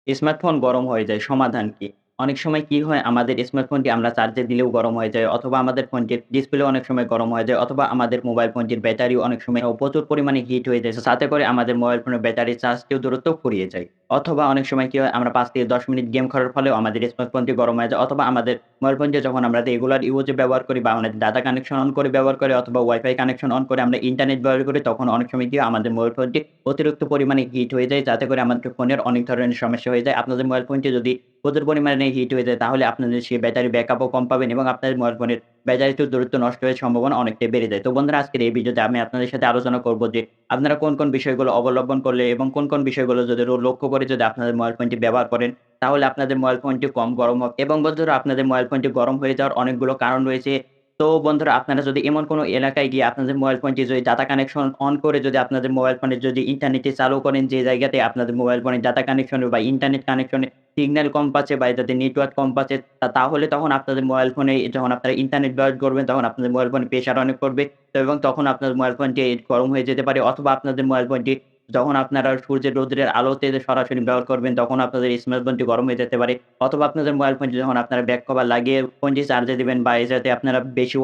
Smartphone গরম হয়ে যায়, সমাধান কি? অনেক সময় কি হয় আমাদের স্মার্টফোনটি আমরা চার্জে দিলেও গরম হয়ে যায় অথবা আমাদের ফোনটির ডিসপ্লেও অনেক সময় গরম হয়ে যায় অথবা আমাদের মোবাইল ফোনটির ব্যাটারিও অনেক সময় প্রচুর পরিমাণে হিট হয়ে যায়। তাতে করে আমাদের মোবাইল ফোনের ব্যাটারির চার্জটিও দ্রুত ফুরিয়ে যায়। অথবা অনেক সময় কি হয় আমরা ৫ থেকে ১০ মিনিট গেম খেলার ফলেও আমাদের স্মার্টফোনটি গরম হয়ে যায় অথবা আমাদের মোবাইল ফোনটি যখন আমরা রেগুলার ইউজে ব্যবহার করি বা আমাদের ডাটা কানেকশন অন করে ব্যবহার করি অথবা ওয়াইফাই কানেকশন অন করে আমরা ইন্টারনেট ব্যবহার করি তখন অনেক সময় কি হয় আমাদের মোবাইল ফোনটি অতিরিক্ত পরিমাণে হিট হয়ে যায় যাতে করে আমাদের ফোনের অনেক ধরনের সমস্যা হয়ে যায়। আপনাদের মোবাইল ফোনটি যদি প্রচুর পরিমাণে হিট হয়ে যায় তাহলে আপনাদের সেই ব্যাটারি ব্যাকআপও কম পাবেন এবং আপনাদের মোবাইল ফোনের ব্যাটারিটিও দ্রুত নষ্ট হওয়ার সম্ভাবনা অনেকটাই বেড়ে যায়। তো বন্ধুরা আজকের এই ভিডিওতে আমি আপনাদের সাথে আলোচনা করব যে আপনারা কোন বিষয়গুলো অবলম্বন করলে এবং কোন বিষয়গুলো যদি লক্ষ্য করে যদি আপনাদের মোবাইল ফোনটি ব্যবহার করেন তাহলে আপনাদের মোবাইল ফোনটি কম গরম হবে এবং বন্ধুরা আপনাদের মোবাইল ফোনটি গরম হয়ে যাওয়ার অনেকগুলো কারণ রয়েছে। তো বন্ধুরা আপনারা যদি এমন কোনো এলাকায় গিয়ে আপনাদের মোবাইল ফোনটি যদি ডাটা কানেকশন অন করে যদি আপনাদের মোবাইল ফোনে যদি ইন্টারনেটটি চালু করেন যে জায়গাতে আপনাদের মোবাইল ফোনে ডাটা কানেকশন বা ইন্টারনেট কানেকশনে সিগন্যাল কম পাচ্ছে বা এটাতে নেটওয়ার্ক কম পাচ্ছে তাহলে তখন আপনাদের মোবাইল ফোনে যখন আপনারা ইন্টারনেট ব্যবহার করবেন তখন আপনাদের মোবাইল ফোনে প্রেশার অনেক পড়বে। তো এবং তখন আপনার মোবাইল ফোনটি গরম হয়ে যেতে পারে অথবা আপনাদের মোবাইল ফোনটি যখন আপনারা সূর্যের রৌদ্রের আলোতে সরাসরি ব্যবহার করবেন তখন আপনাদের স্মার্টফোনটি গরম হয়ে যেতে পারে। অথবা আপনাদের মোবাইল ফোনটি যখন আপনারা ব্যাক কভার লাগিয়ে ফোনটি চার্জে দিবেন বা যাতে আপনারা বেশি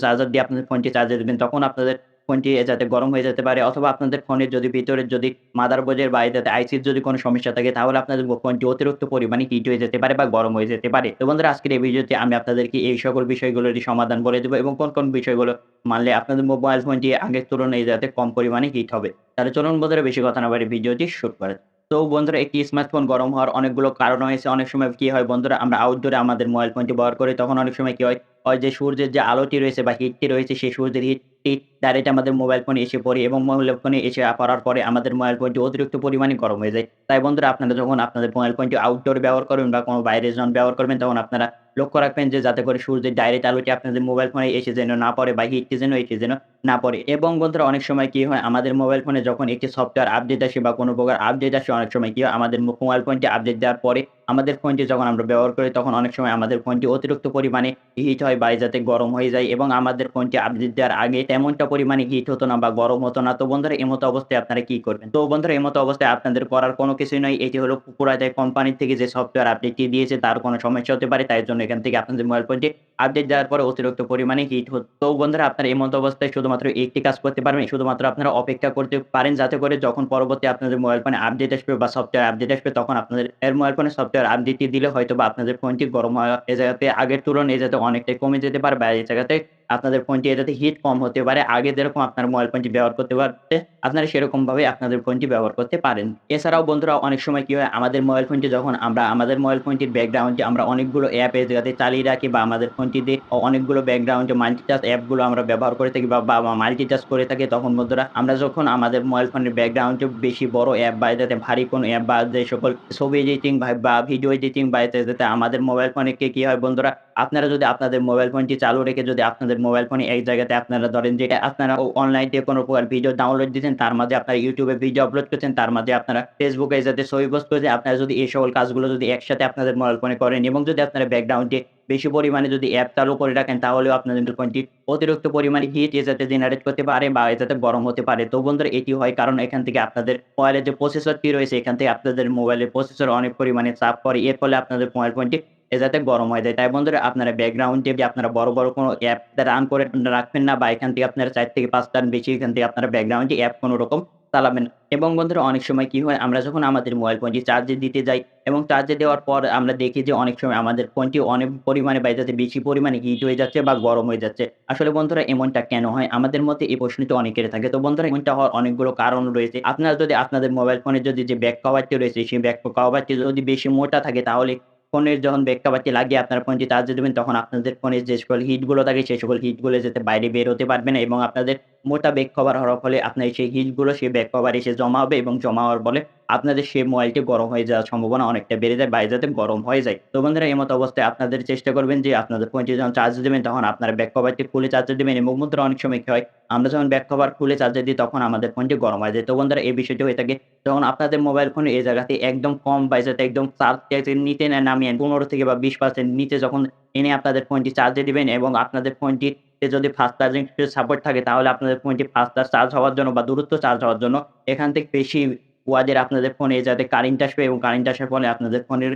চার্জার দিয়ে আপনাদের ফোনটি চার্জে দিবেন তখন আপনাদের ফোনটি যাতে গরম হয়ে যেতে পারে অথবা আপনাদের ফোনের যদি ভিতরে যদি মাদারবোর্ডের বা এটাতে আইসির যদি কোনো সমস্যা থাকে তাহলে আপনাদের ফোনটি অতিরিক্ত পরিমাণে হিট হয়ে যেতে পারে বা গরম হয়ে যেতে পারে। তো বন্ধুরা আজকের এই ভিডিওতে আমি আপনাদেরকে এই সকল বিষয়গুলোরই সমাধান বলে দেব এবং কোন বিষয়গুলো মানলে আপনাদের মোবাইল ফোনটি আগের তুলনায় যাতে কম পরিমাণে হিট হবে। তাহলে চলুন বন্ধুরা বেশি কথা না বাড়িয়ে ভিডিওটি শুরু করা যাক। তো বন্ধুরা একটি স্মার্টফোন গরম হওয়ার অনেকগুলো কারণ রয়েছে। অনেক সময় কি হয় বন্ধুরা আমরা আউটডোরে আমাদের মোবাইল ফোনটি ব্যবহার করি তখন অনেক সময় কি হয় যে সূর্যের যে আলোটি রয়েছে বা হিটটি রয়েছে সেই সূর্যের হিটটি ডাইরেক্ট আমাদের মোবাইল ফোনে এসে পড়ে এবং মোবাইল ফোনে এসে পড়ার পরে আমাদের মোবাইল ফোনটি অতিরিক্ত পরিমাণে গরম হয়ে যায়। তাই বন্ধুরা আপনারা যখন আপনাদের মোবাইল ফোনটি আউটডোরে ব্যবহার করবেন বা কোনো বাইরে যখন ব্যবহার করবেন তখন আপনারা লক্ষ্য রাখবেন যে যাতে করে সূর্যের ডাইরেক্ট আলোটি আপনাদের মোবাইল ফোনে এসে যেন না পড়ে বা হিটটি যেন এসে যেন না পড়ে। এবং বন্ধুরা অনেক সময় কি হয় আমাদের মোবাইল ফোনে যখন একটি সফটওয়্যার আপডেট আসে বা কোনো প্রকার আপডেট আসে অনেক সময় কি হয় আমাদের মোবাইল ফোনটি আপডেট দেওয়ার পরে আমাদের ফোনটি যখন আমরা ব্যবহার করি তখন অনেক সময় আমাদের ফোনটি অতিরিক্ত পরিমাণে হিট হয় বা যাতে গরম হয়ে যায় এবং আমাদের ফোনটি আপডেট দেওয়ার আগে তেমনটা পরিমাণে হিট হতো না বা গরম হতো না। তো বন্ধুরা এমতো অবস্থায় আপনারা কি করবেন? তো বন্ধুরা এমতো অবস্থায় আপনাদের করার কোনো কিছুই নাই। এটি হলো পুরাটাই কোম্পানি থেকে যে সফটওয়্যার আপডেটটি দিয়েছে তার কোনো সমস্যা হতে পারে। তাই জন্য এখান থেকে আপনাদের মোবাইল ফোনটি আপডেট দেওয়ার পরে অতিরিক্ত পরিমাণে হিট হতো। তো বন্ধুরা আপনারা এমতো অবস্থায় শুধুমাত্র একটি কাজ করতে পারবেন। শুধুমাত্র আপনারা অপেক্ষা করতে পারেন যাতে করে যখন পরবর্তী আপনাদের মোবাইল ফোনে আপডেট আসবে বা সফটওয়্যার আপডেট আসবে তখন আপনাদের মোবাইল ফোনে সফটওয়্যার আপডেটটি দিলে হয়তোবা আপনাদের ফোনটি গরম হওয়া এ জায়গাতে আগের তুলনায় এ জায়গাতে অনেকটাই কমে যেতে পারে বা এই জায়গাতে আপনাদের ফোনটি এটাতে হিট কম হতে পারে। আগে যেরকম আপনার মোবাইল ফোনটি ব্যবহার করতে পারতে আপনারা সেরকমভাবে আপনাদের ফোনটি ব্যবহার করতে পারেন। এছাড়াও বন্ধুরা অনেক সময় কি হয় আমাদের মোবাইল ফোনটি যখন আমরা আমাদের মোবাইল ফোনটির ব্যাকগ্রাউন্ডে আমরা অনেকগুলো অ্যাপ এই জায়গাতে চালিয়ে রাখি বা আমাদের ফোনটিতে অনেকগুলো ব্যাকগ্রাউন্ডে মাল্টিটাস্ক অ্যাপগুলো আমরা ব্যবহার করে থাকি বা মাল্টিটাস্ক করে থাকি তখন বন্ধুরা আমরা যখন আমাদের মোবাইল ফোনের ব্যাকগ্রাউন্ডে বেশি বড় অ্যাপ বা এটাতে ভারী কোনো অ্যাপ বা যে সকল ছবি এডিটিং বা ভিডিও এডিটিং বা এটাতে আমাদের মোবাইল ফোনে কি হয় বন্ধুরা আপনারা যদি আপনাদের মোবাইল ফোনটি চালু রেখে যদি আপনাদের মোবাইল ফোনে এক জায়গাতে আপনারা ধরেন যে আপনারা অনলাইন থেকে কোনো প্রকার ভিডিও ডাউনলোড দিচ্ছেন, তার মাঝে আপনারা YouTube এ ভিডিও আপলোড করছেন, তার মাঝে আপনারা Facebook এ যাতে ছবি পোস্ট করেছেন, আপনারা যদি এই সকল কাজগুলো যদি একসাথে আপনাদের মোবাইল ফোনে করেন এবং যদি আপনারা ব্যাকগ্রাউন্ডে বেশি পরিমাণে যদি অ্যাপ চালু করে রাখেন তাহলেও আপনাদের ফোনটি অতিরিক্ত পরিমাণে হিট যাতে জেনারেট করতে পারে বা যাতে গরম হতে পারে। তো বন্ধুরা এটি হয় কারণ এখান থেকে আপনাদের মোবাইলের যে প্রসেসরটি রয়েছে এখান থেকে আপনাদের মোবাইলের প্রসেসর অনেক পরিমাণে চাপ পড়ে। এর ফলে আপনাদের মোবাইল ফোনটি যাতে গরম হয়ে যায়। তাই বন্ধুরা আপনারা ব্যাকগ্রাউন্ডে যে আপনারা বড় কোনো অ্যাপ রান করে রাখবেন না বা এখান থেকে আপনারা ৪ থেকে ৫ টার বেশি এখান থেকে আপনারা ব্যাকগ্রাউন্ডে অ্যাপ কোন রকম চালাবেন না। এবং বন্ধুরা অনেক সময় কি হয় আমরা যখন আমাদের মোবাইল ফোনটি চার্জে দিতে যাই এবং চার্জে দেওয়ার পর আমরা দেখি যে অনেক সময় আমাদের ফোনটি অনেক পরিমাণে বা এটাতে বেশি পরিমাণে হিট হয়ে যাচ্ছে বা গরম হয়ে যাচ্ছে। আসলে বন্ধুরা এমনটা কেন হয়? আমাদের মধ্যে এই প্রশ্নটি অনেকের থাকে। তো বন্ধুরা এমনটা হওয়ার অনেকগুলো কারণ রয়েছে। আপনারা যদি আপনাদের মোবাইল ফোনের যদি যে ব্যাক কভারটি রয়েছে সেই ব্যাক কভারটি যদি বেশি মোটা থাকে তাহলে ফোনের যখন ব্যাক কভারটি লাগিয়ে আপনারা ফোনটি চার্জে দিবেন তখন আপনাদের ফোনের যে সকল হিট গুলো থাকে সেই সকল হিট গুলো যাতে বাইরে বের হতে পারবে না এবং আপনাদের মোটা ব্যাক কভার হওয়ার ফলে আপনার সেই হিট গুলো সেই ব্যাক কভারে এসে জমা হবে এবং জমা হওয়ার ফলে আপনাদের সেই মোবাইলটি গরম হয়ে যাওয়ার সম্ভাবনা অনেকটা বেড়ে যায় বা যাতে গরম হয়ে যায়। তো বন্ধুরা এমত অবস্থায় আপনাদের চেষ্টা করবেন যে আপনাদের ফোনটি যখন চার্জে দিবেন তখন আপনারা ব্যাক কভারটি খুলে চার্জে দিবেন এবং বন্ধুরা অনেক সময় কি হয় আমরা যখন ব্যাক কভার খুলে চার্জে দিই তখন আমাদের ফোনটি গরম হয়ে যায়। তো বন্ধুরা এই বিষয়টি হয়ে থাকে যখন আপনাদের মোবাইল ফোনে এই জায়গাতে একদম কম বা যাতে একদম চার্জ নিতে নামিয়ে ১৫ থেকে বা ২০% নিচে যখন এনে আপনাদের ফোনটি চার্জে দিবেন এবং আপনাদের ফোনটিতে যদি ফাস্ট চার্জিং সাপোর্ট থাকে তাহলে আপনাদের ফোনটি ফাস্টার চার্জ হওয়ার জন্য বা দ্রুত চার্জ হওয়ার জন্য এখান থেকে বেশি ওয়াজের আপনাদের ফোনে যাতে কারেন্ট আসবে এবং কারেন্ট আসার ফলে আপনাদের ফোনের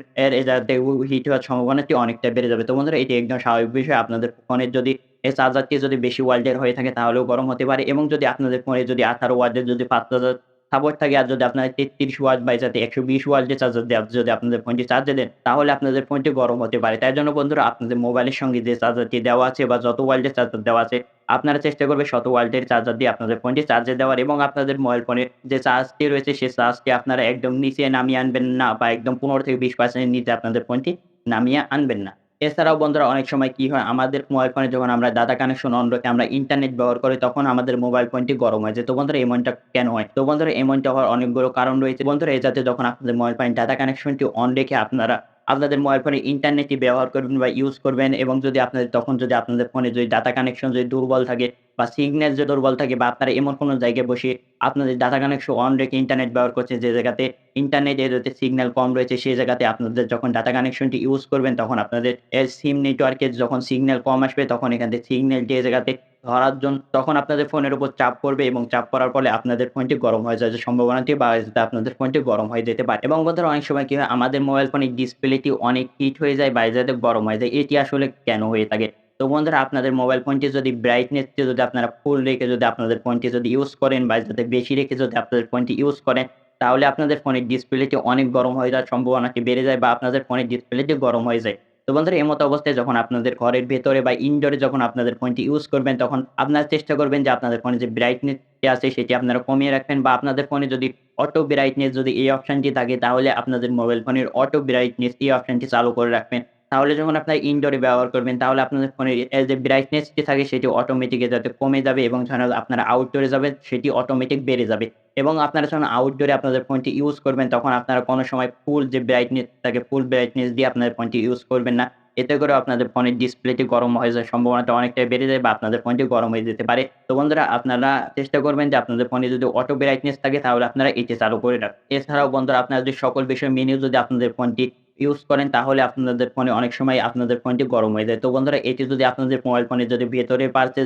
যাতে হিট হওয়ার সম্ভাবনাটি অনেকটা বেড়ে যাবে। তো বন্ধুরা এটি একদম স্বাভাবিক বিষয়। আপনাদের ফোনের যদি চার্জারটি যদি বেশি ওয়াটের হয়ে থাকে তাহলেও গরম হতে পারে এবং যদি আপনাদের ফোনে যদি 18 ওয়াটের যদি ফাস্ট চার্জার সাপোর্ট থাকে আর যদি আপনার 33 ওয়াট বা যাতে 120 ওয়াটের চার্জার দিয়ে যদি আপনাদের ফোনটি চার্জে দেন, তাহলে আপনাদের ফোনটি গরম হতে পারে। তাই জন্য বন্ধুরা আপনাদের মোবাইলের সঙ্গে যে চার্জারটি দেওয়া আছে বা যত ওয়াটের চার্জার দেওয়া আছে, আপনারা চেষ্টা করবেন শত ওয়াটের চার্জার দিয়ে আপনাদের ফোনটি চার্জে দেওয়ার এবং আপনাদের মোবাইল ফোনের যে চার্জটি রয়েছে সেই চার্জটি আপনারা একদম নিচে নামিয়ে আনবেন না বা একদম 15-20% এর নিচে আপনাদের ফোনটি নামিয়ে আনবেন না। এছাড়াও বন্ধুরা অনেক সময় কি হয় আমাদের মোবাইল ফোনে যখন আমরা ডাটা কানেকশন অন রেখে আমরা ইন্টারনেট ব্যবহার করি তখন আমাদের মোবাইল ফোনটি গরম হয়ে যায়। তো বন্ধুরা এমনটা কেন হয়? তো বন্ধুরা এমনটা হওয়ার অনেকগুলো কারণ রয়েছে। বন্ধুরা এই যাতে যখন আপনাদের মোবাইল ফোনে ডাটা কানেকশনটি অন রেখে আপনারা আপনাদের মোবাইল ফোনে ইন্টারনেটটি ব্যবহার করবেন বা ইউজ করবেন এবং যদি আপনাদের তখন যদি আপনাদের ফোনে যদি ডাটা কানেকশন যদি দুর্বল থাকে বা সিগন্যাল যদি দুর্বল থাকে বা আপনারা এমন কোনো জায়গায় বসে আপনাদের ডাটা কানেকশন অন রেখে ইন্টারনেট ব্যবহার করছেন যে জায়গাতে ইন্টারনেটের যাতে সিগন্যাল কম রয়েছে সেই জায়গাতে আপনাদের যখন ডাটা কানেকশনটি ইউজ করবেন তখন আপনাদের সিম নেটওয়ার্কের যখন সিগন্যাল কম আসবে তখন এখান থেকে সিগন্যালটি এই জায়গাতে ধরার তখন আপনাদের ফোনের উপর চাপ পড়বে এবং চাপ পড়ার ফলে আপনাদের ফোনটি গরম হয়ে যাওয়ার যে সম্ভাবনাটি বা আপনাদের ফোনটি গরম হয়ে যেতে পারে। এবং বন্ধুরা অনেক সময় কি হয় আমাদের মোবাইল ফোনের ডিসপ্লেটি অনেক হিট হয়ে যায় বা যাতে গরম হয়ে যায়। এটি আসলে কেন হয়ে থাকে? তো বন্ধুরা আপনাদের মোবাইল ফোনটি যদি ব্রাইটনেসটি যদি আপনারা ফুল রেখে যদি আপনাদের ফোনটি যদি ইউজ করেন বা যাতে বেশি রেখে যদি আপনাদের ফোনটি ইউজ করেন, তাহলে আপনাদের ফোনের ডিসপ্লেটি অনেক গরম হয়ে যাওয়ার সম্ভাবনাটি বেড়ে যায় বা আপনাদের ফোনের ডিসপ্লেটি গরম হয়ে যায়। তো বন্ধুরা এমত অবস্থায় যখন আপনাদের ঘরের ভেতরে বা ইনডোরে যখন আপনাদের ফোনটি ইউজ করবেন তখন আপনারা চেষ্টা করবেন যে আপনাদের ফোনে যে ব্রাইটনেস টি আছে সেটি আপনারা কমিয়ে রাখবেন বা আপনাদের ফোনে যদি অটো ব্রাইটনেস যদি এই অপশনটি থাকে তাহলে আপনাদের মোবাইল ফোনের অটো ব্রাইটনেস এই অপশনটি চালু করে রাখবেন। তাহলে যখন আপনারা ইনডোরে ব্যবহার করবেন তাহলে আপনাদের ফোনের যে ব্রাইটনেস টি থাকে সেটি অটোমেটিক যাতে কমে যাবে এবং যখন আপনারা আউটডোরে যাবেন সেটি অটোমেটিক বেড়ে যাবে। এবং আপনারা যখন আউটডোরে আপনাদের ফোনটি ইউজ করবেন তখন আপনারা কোন সময় ফুল যে ব্রাইটনেস থাকে ফুল ব্রাইটনেস দিয়ে আপনাদের ফোনটি ইউজ করবেন না। এতে করে আপনাদের ফোনের ডিসপ্লেটি গরম হয়ে যাওয়ার সম্ভাবনাটা অনেকটাই বেড়ে যায় বা আপনাদের ফোনটি গরম হয়ে যেতে পারে। তো বন্ধুরা আপনারা চেষ্টা করবেন যে আপনাদের ফোনে যদি অটো ব্রাইটনেস থাকে তাহলে আপনারা এটি চালু করে রাখবেন। এছাড়াও বন্ধুরা আপনারা যদি সকল বিষয় মেনেও যদি আপনাদের ফোনটি ইউজ করেন তাহলে আপনাদের ফোনে অনেক সময় আপনাদের ফোনটি গরম হয়ে যায়। তো বন্ধুরা এটি যদি আপনাদের মোবাইল ফোনের যদি ভেতরের পার্টস এ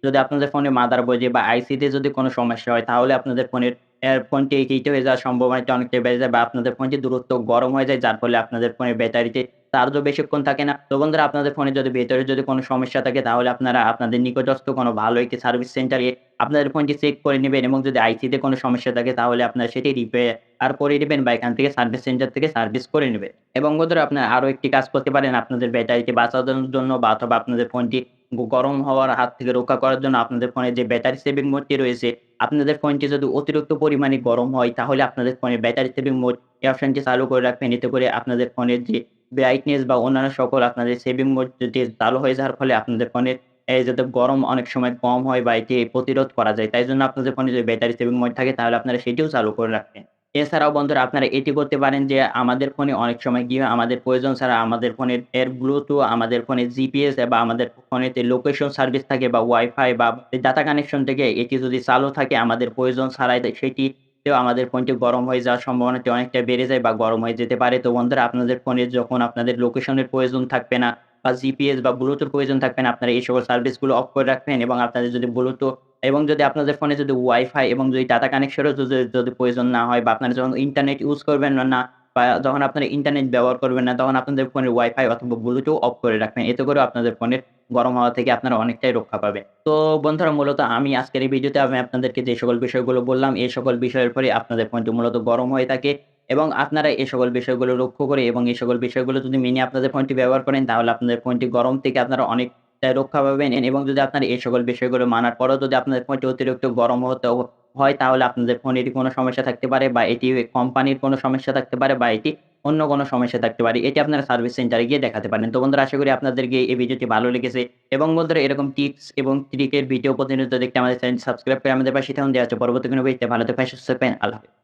যদি আপনাদের ফোনে মাদারবোর্ডে বা আইসিতে যদি কোনো সমস্যা হয় তাহলে আপনাদের ফোনের ফোনটি হিট হয়ে যাওয়ার সম্ভাবনাটা অনেকটাই বেড়ে যায় বা আপনাদের ফোনটি দ্রুত গরম হয়ে যায় যার ফলে আপনাদের ফোনের ব্যাটারিতে চার্জও বেশিক্ষণ থাকে না। তো বন্ধুরা আপনাদের ফোনে যদি ভেতরে যদি কোনো সমস্যা থাকে তাহলে আপনারা আপনাদের নিকটস্থ কোনো ভালো একটি সার্ভিস সেন্টারে আপনাদের ফোনটি চেক করে নিবেন এবং যদি আইসিতে কোনো সমস্যা থাকে তাহলে আপনারা সেটি রিপেয়ার করে নিবেন বা এখান থেকে সার্ভিস সেন্টার থেকে সার্ভিস করে নিবেন। এবং বন্ধুরা আপনারা আরো একটি কাজ করতে পারেন আপনাদের ব্যাটারিকে বাঁচানোর জন্য বা অথবা আপনাদের ফোনটি গরম হওয়ার হাত থেকে রক্ষা করার জন্য আপনাদের ফোনে যে ব্যাটারি সেভিং মোডটি রয়েছে, আপনাদের ফোনটি যদি অতিরিক্ত পরিমাণে গরম হয় তাহলে আপনাদের ফোনের ব্যাটারি সেভিং মোড এই অপশনটি চালু করে রাখবেন। এতে করে আপনাদের ফোনের যে ব্রাইটনেস বা অন্যান্য সকল আপনাদের সেভিং মোড যদি চালু হয়ে যাওয়ার ফলে আপনাদের ফোনের যাতে গরম অনেক সময় কম হয় বা এটি প্রতিরোধ করা যায়। তাই জন্য আপনাদের ফোনে যদি ব্যাটারি সেভিং মোড থাকে তাহলে আপনারা সেটিও চালু করে রাখবেন। এছাড়াও বন্ধুরা আপনারা এটি করতে পারেন যে আমাদের ফোনে অনেক সময় কি হয় আমাদের প্রয়োজন ছাড়া আমাদের ফোনের ব্লুটুথ, আমাদের ফোনে জিপিএস বা আমাদের ফোনেতে লোকেশন সার্ভিস থাকে বা ওয়াইফাই বা ডাটা কানেকশন থেকে এটি যদি চালু থাকে আমাদের প্রয়োজন ছাড়াই সেটিতেও আমাদের ফোনটি গরম হয়ে যাওয়ার সম্ভাবনাটি অনেকটা বেড়ে যায় বা গরম হয়ে যেতে পারে। তো বন্ধুরা আপনাদের ফোনে যখন আপনাদের লোকেশনের প্রয়োজন থাকবে না বা জিপিএস বা ব্লুটুথ প্রয়োজন থাকবে না আপনারা এই সকল সার্ভিসগুলো অফ করে রাখবেন এবং আপনাদের যদি ব্লুটুথ এবং যদি আপনাদের ফোনে যদি ওয়াইফাই এবং যদি ডাটা কানেকশনের যদি প্রয়োজন না হয় বা আপনারা যখন ইন্টারনেট ইউজ করবেন না বা যখন আপনারা ইন্টারনেট ব্যবহার করবেন না, তখন আপনাদের ফোনের ওয়াইফাই অথবা ব্লুটুথ অফ করে রাখবেন। এতে করেও আপনাদের ফোনের গরম হওয়া থেকে আপনারা অনেকটাই রক্ষা পাবেন। তো বন্ধুরা মূলত আমি আজকের এই ভিডিওতে আমি আপনাদেরকে যে সকল বিষয়গুলো বললাম, এই সকল বিষয়ের পরে আপনাদের ফোনটি মূলত গরম হয়ে থাকে এবং আপনারা এই সকল বিষয়গুলো লক্ষ্য করে এবং এই সকল বিষয়গুলো যদি মেনে আপনাদের ফোনটি ব্যবহার করেন, তাহলে আপনাদের ফোনটি গরম থেকে আপনারা অনেকটাই রক্ষা পাবেন এবং যদি আপনারা এই সকল বিষয়গুলো মানার পরেও যদি আপনাদের ফোনটি অতিরিক্ত গরম হয় তাহলে আপনাদের ফোনেরই কোনো সমস্যা থাকতে পারে বা এটি কোম্পানির কোনো সমস্যা থাকতে পারে বা এটি অন্য কোনো সমস্যা থাকতে পারে। এটি আপনারা সার্ভিস সেন্টারে গিয়ে দেখাতে পারেন। তো বন্ধুরা আশা করি আপনাদেরকে এই ভিডিওটি ভালো লেগেছে এবং বন্ধুরা এরকম টিপস এবং ট্রিকের ভিডিও প্রতিনিয়ত দেখতে আমাদের চ্যানেলটি সাবস্ক্রাইব করে আমাদের পাশে থাকুন। দেখা হচ্ছে পরবর্তী কোনো ভিডিওতে। ভালো থাকবেন, সুস্থ থাকবেন। আল্লাহ হাফেজ।